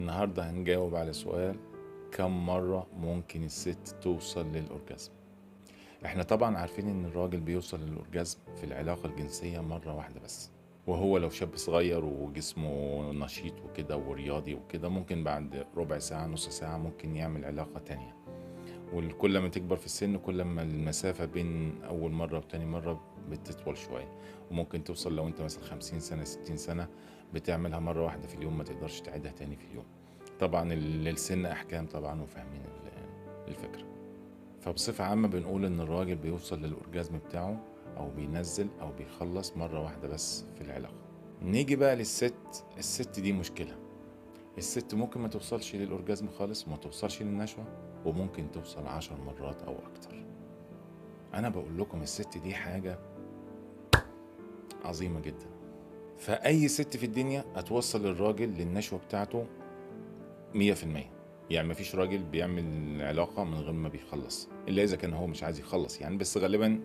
النهاردة هنجاوب على سؤال: كم مرة ممكن الست توصل للأورجازم؟ احنا طبعا عارفين ان الراجل بيوصل للأورجازم في العلاقة الجنسية مرة واحدة بس، وهو لو شاب صغير وجسمه نشيط وكده ورياضي وكده ممكن بعد ربع ساعة نص ساعة ممكن يعمل علاقة تانية. وكل ما تكبر في السن كل ما المسافة بين أول مرة وتاني مرة بتطول شوية، وممكن توصل لو انت مثلا 50 سنة 60 سنة بتعملها مرة واحدة في اليوم، ما تقدرش تعيدها تاني في اليوم. طبعا للسن أحكام طبعا، وفاهمين الفكرة. فبصفة عامة بنقول إن الراجل بيوصل للأورجازم بتاعه أو بينزل أو بيخلص مرة واحدة بس في العلاقة. نيجي بقى للست. الست دي مشكلة. الست ممكن ما توصلش للأورجازم خالص وما توصلش للنشوة، وممكن توصل 10 مرات أو أكتر. أنا بقول لكم الست دي حاجة عظيمة جدا. فأي ست في الدنيا هتوصل الراجل للنشوة بتاعته 100%. يعني مفيش راجل بيعمل علاقة من غير ما بيخلص، إلا إذا كان هو مش عايز يخلص يعني، بس غالبا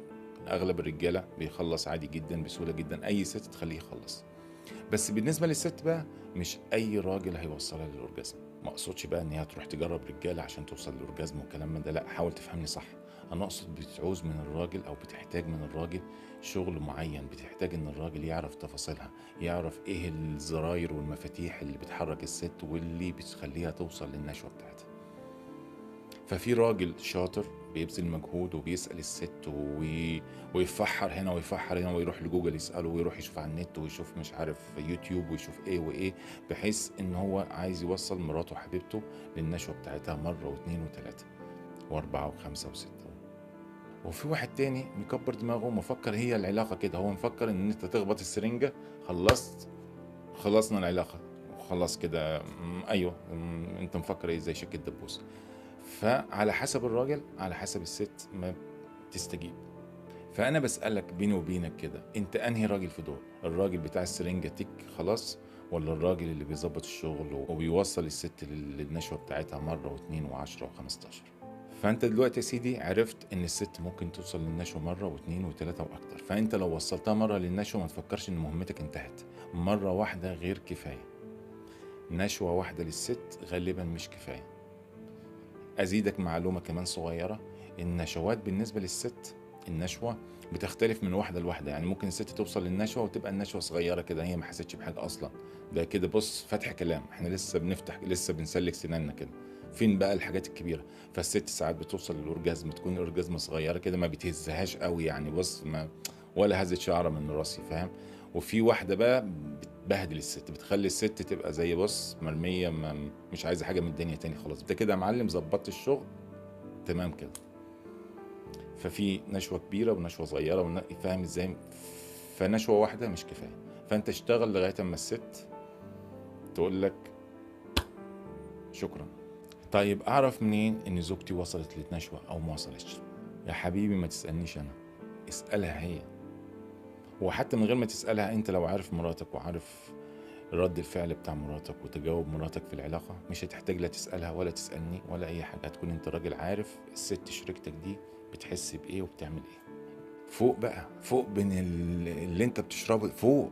أغلب الرجالة بيخلص عادي جدا بسهولة جدا، أي ست تخليه يخلص. بس بالنسبة للست بقى، مش أي راجل هيوصلها للأورجازم. ما أقصدش بقى إن هي تروح تجرب رجالة عشان توصل للأورجازم والكلام من ده، لا، حاول تفهمني صح. أنا أقصد بتعوز من الراجل أو بتحتاج من الراجل شغل معين، بتحتاج إن الراجل يعرف تفاصيلها، يعرف إيه الزراير والمفاتيح اللي بتحرك الست واللي بتخليها توصل للنشوة بتاعتها. ففي راجل شاطر بيبذل مجهود وبيسأل الست ويفحر هنا ويفحر هنا، ويروح لجوجل يسأله، ويروح يشوف على النت ويشوف مش عارف يوتيوب ويشوف ايه وايه، بحيث ان هو عايز يوصل مراته وحبيبته للنشوة بتاعتها مرة واثنين وثلاثة واربعة وخمسة وستة. وفي واحد تاني مكبر دماغه ومفكر هي العلاقة كده، هو مفكر ان انت تخبط السرنجة خلصت، خلصنا العلاقة وخلاص كده. ايوه، انت مفكر ايه؟ زي شكل دبوس. فعلى حسب الراجل على حسب الست ما تستجيب. فانا بسألك بيني وبينك كده، انت انهي راجل في دول؟ الراجل بتاع السرنجة تك خلاص، ولا الراجل اللي بيظبط الشغل وبيوصل الست للنشوة بتاعتها مرة واثنين وعشرة وخمستاشر؟ فانت دلوقتي يا سيدي عرفت ان الست ممكن توصل للنشوة مرة واثنين وثلاثة واكتر. فانت لو وصلتها مرة للنشوة ما تفكرش ان مهمتك انتهت. مرة واحدة غير كفاية. نشوة واحدة للست غالبا مش كفاية. أزيدك معلومة كمان صغيرة: النشوات بالنسبة للست، النشوة بتختلف من واحدة لواحدة. يعني ممكن الست توصل للنشوة وتبقى النشوة صغيرة كده، هي ما حستش بحاجة أصلا، ده كده بص فتح كلام، احنا لسه بنفتح، لسه بنسلك سناننا كده. فين بقى الحاجات الكبيرة؟ فالست ساعات بتوصل للأورجازم، تكون الأورجازم صغيرة كده ما بتهزهاش قوي، يعني بص ما ولا هزت شعرة من راسي، فاهم؟ وفي واحدة بقى بتبهدل الست، بتخلي الست تبقى زي بص مرمية، مش عايزة حاجة من الدنيا تاني خلاص. ده كده يا معلم ظبطت الشغل تمام كده. ففي نشوة كبيرة ونشوة صغيرة فاهم ازاي؟ فنشوة واحدة مش كفاية. فانت اشتغل لغاية اما الست تقول لك شكرا. طيب اعرف منين ان زوجتي وصلت للنشوة او ما وصلتش؟ يا حبيبي ما تسألنيش انا، اسألها هي. وحتى من غير ما تسألها، انت لو عارف مراتك وعارف رد الفعل بتاع مراتك وتجاوب مراتك في العلاقة، مش هتحتاج لا تسألها ولا تسألني ولا أي حاجة. هتكون أنت راجل عارف الست شريكتك دي بتحس بإيه وبتعمل إيه. فوق بقى، فوق بين اللي أنت بتشربه، فوق